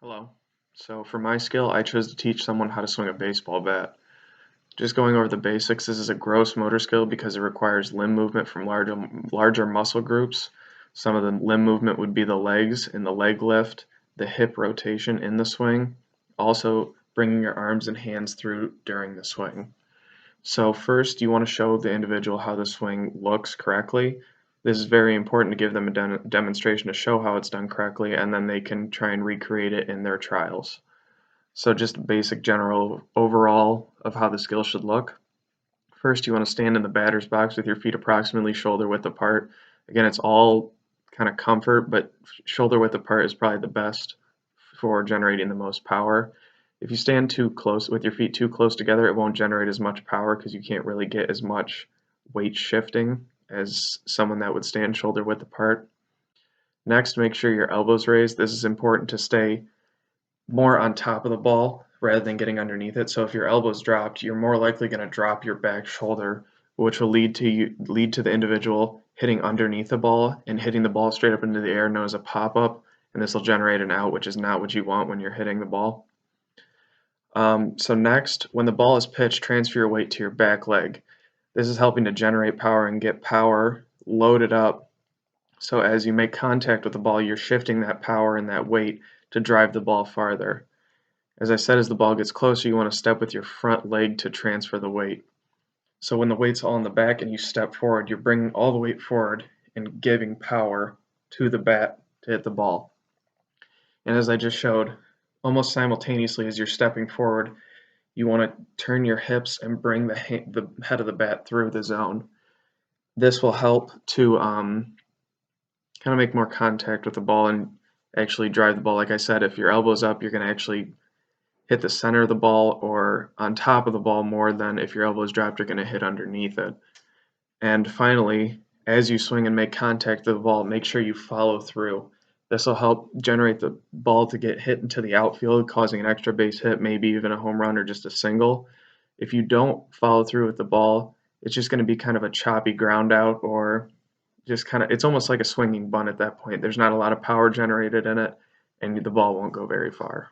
Hello. So for my skill, I chose to teach someone how to swing a baseball bat. Just going over the basics, this is a gross motor skill because it requires limb movement from larger muscle groups. Some of the limb movement would be the legs and the leg lift, the hip rotation in the swing, also bringing your arms and hands through during the swing. So first, you want to show the individual how the swing looks correctly. This is very important to give them a demonstration to show how it's done correctly, and then they can try and recreate it in their trials. So just basic general overall of how the skill should look. First, you want to stand in the batter's box with your feet approximately shoulder width apart. Again, it's all kind of comfort, but shoulder width apart is probably the best for generating the most power. If you stand too close with your feet too close together, it won't generate as much power because you can't really get as much weight shifting as someone that would stand shoulder width apart. Next, make sure your elbows raised. This is important to stay more on top of the ball rather than getting underneath it. So if your elbow's dropped, you're more likely going to drop your back shoulder, which will lead to the individual hitting underneath the ball and hitting the ball straight up into the air, known as a pop-up, and this will generate an out, which is not what you want when you're hitting the ball. So next, when the ball is pitched, transfer your weight to your back leg. This is helping to generate power and get power loaded up. So as you make contact with the ball, you're shifting that power and that weight to drive the ball farther. As I said, as the ball gets closer, you want to step with your front leg to transfer the weight. So when the weight's all in the back and you step forward, you're bringing all the weight forward and giving power to the bat to hit the ball. And as I just showed, almost simultaneously as you're stepping forward, you want to turn your hips and bring the head of the bat through the zone. This will help to kind of make more contact with the ball and actually drive the ball. Like I said, if your elbow's up, you're going to actually hit the center of the ball or on top of the ball more than if your elbow's dropped, you're going to hit underneath it. And finally, as you swing and make contact with the ball, make sure you follow through. This will help generate the ball to get hit into the outfield, causing an extra base hit, maybe even a home run or just a single. If you don't follow through with the ball, it's just going to be kind of a choppy ground out or just kind of, it's almost like a swinging bunt at that point. There's not a lot of power generated in it, and the ball won't go very far.